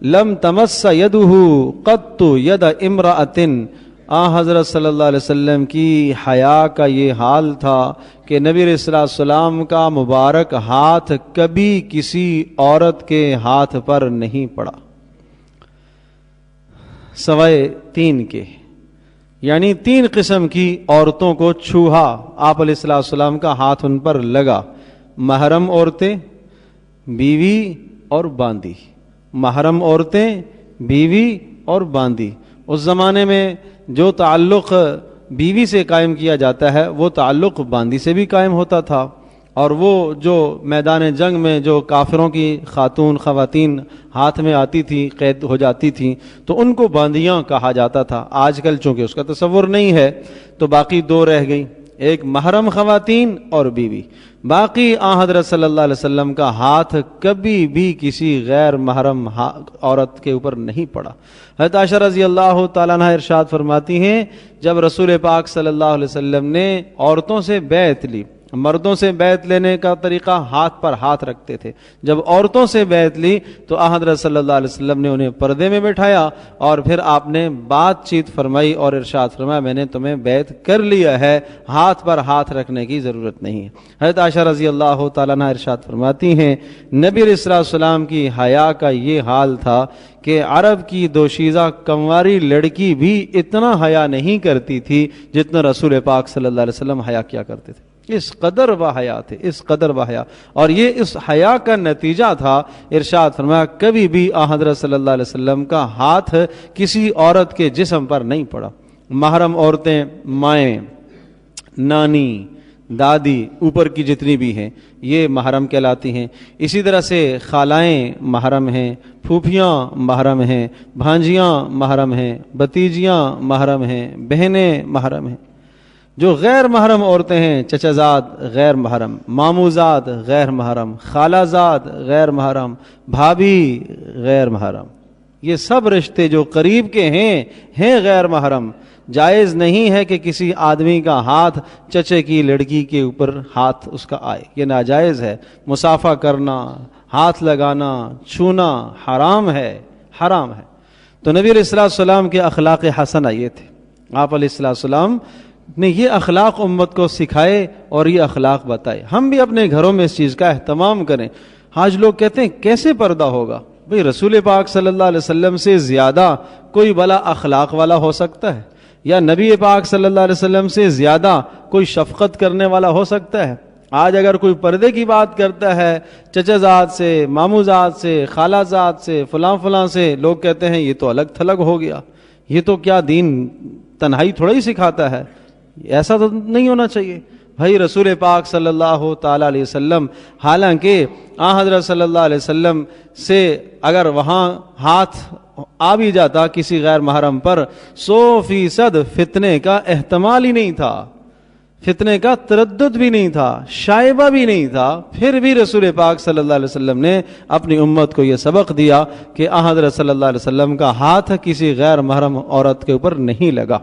لم تمس یدہ قط ید امرأۃ، حضرت صلی اللہ علیہ وسلم کی حیا کا یہ حال تھا کہ نبی علیہ السلام کا مبارک ہاتھ کبھی کسی عورت کے ہاتھ پر نہیں پڑا سوائے 3 کے، یعنی 3 قسم کی عورتوں کو چھوہا آپ علیہ السلام کا ہاتھ ان پر لگا، محرم عورتیں، بیوی اور باندی، محرم عورتیں، بیوی اور باندی۔ اس زمانے میں جو تعلق بیوی سے قائم کیا جاتا ہے وہ تعلق باندی سے بھی قائم ہوتا تھا، اور وہ جو میدان جنگ میں جو کافروں کی خواتین ہاتھ میں آتی تھی، قید ہو جاتی تھیں، تو ان کو باندیاں کہا جاتا تھا۔ آج کل چونکہ اس کا تصور نہیں ہے تو باقی 2 رہ گئی، ایک محرم خواتین اور بیوی۔ باقی حضرت صلی اللہ علیہ وسلم کا ہاتھ کبھی بھی کسی غیر محرم عورت کے اوپر نہیں پڑا۔ حضرت عائشہ رضی اللہ تعالیٰ عنہ ارشاد فرماتی ہیں جب رسول پاک صلی اللہ علیہ وسلم نے عورتوں سے بیعت لی، مردوں سے بیعت لینے کا طریقہ ہاتھ پر ہاتھ رکھتے تھے، جب عورتوں سے بیعت لی تو حضرت صلی اللہ علیہ وسلم نے انہیں پردے میں بٹھایا اور پھر آپ نے بات چیت فرمائی اور ارشاد فرمایا میں نے تمہیں بیعت کر لیا ہے، ہاتھ پر ہاتھ رکھنے کی ضرورت نہیں ہے۔ حضرت عائشہ رضی اللہ تعالیٰ عنہ ارشاد فرماتی ہیں نبی علیہ السلام کی حیا کا یہ حال تھا کہ عرب کی دوشیزہ کنواری لڑکی بھی اتنا حیا نہیں کرتی تھی جتنا رسول پاک صلی اللہ علیہ وسلم حیا کیا کرتے تھے۔ اس قدر وہ حیا تھے، اس قدر وہ حیا، اور یہ اس حیا کا نتیجہ تھا۔ ارشاد فرمایا کبھی بھی حضرت صلی اللہ علیہ وسلم کا ہاتھ کسی عورت کے جسم پر نہیں پڑا۔ محرم عورتیں مائیں، نانی، دادی، اوپر کی جتنی بھی ہیں یہ محرم کہلاتی ہیں۔ اسی طرح سے خالائیں محرم ہیں، پھوپھیاں محرم ہیں، بھانجیاں محرم ہیں، بھتیجیاں محرم ہیں، بہنیں محرم ہیں۔ جو غیر محرم عورتیں ہیں چچا زاد غیر محرم، مامو زاد غیر محرم، خالہ زاد غیر محرم، بھابھی غیر محرم، یہ سب رشتے جو قریب کے ہیں غیر محرم۔ جائز نہیں ہے کہ کسی آدمی کا ہاتھ چچے کی لڑکی کے اوپر ہاتھ اس کا آئے، یہ ناجائز ہے۔ مصافحہ کرنا، ہاتھ لگانا، چھونا حرام ہے، حرام ہے۔ تو نبی علیہ السلام کے اخلاق حسنہ یہ تھے، آپ علیہ السلام نے یہ اخلاق امت کو سکھائے اور یہ اخلاق بتائے۔ ہم بھی اپنے گھروں میں اس چیز کا اہتمام کریں۔ آج لوگ کہتے ہیں کیسے پردہ ہوگا؟ بھئی رسول پاک صلی اللہ علیہ وسلم سے زیادہ کوئی بلا اخلاق والا ہو سکتا ہے؟ یا نبی پاک صلی اللہ علیہ وسلم سے زیادہ کوئی شفقت کرنے والا ہو سکتا ہے؟ آج اگر کوئی پردے کی بات کرتا ہے چچا زاد سے، مامو زاد سے، خالہ زاد سے، فلاں سے، لوگ کہتے ہیں یہ تو الگ تھلگ ہو گیا، یہ تو کیا دین تنہائی تھوڑا ہی سکھاتا ہے، ایسا تو نہیں ہونا چاہیے۔ بھائی رسول پاک صلی اللہ تعالیٰ علیہ وسلم حالانکہ حضرت صلی اللہ علیہ وسلم سے اگر وہاں ہاتھ آ بھی جاتا کسی غیر محرم پر 100% فتنے کا احتمال ہی نہیں تھا، فتنے کا تردد بھی نہیں تھا، شائبہ بھی نہیں تھا، پھر بھی رسول پاک صلی اللہ علیہ وسلم نے اپنی امت کو یہ سبق دیا کہ حضرت صلی اللہ علیہ وسلم کا ہاتھ کسی غیر محرم عورت کے اوپر نہیں لگا۔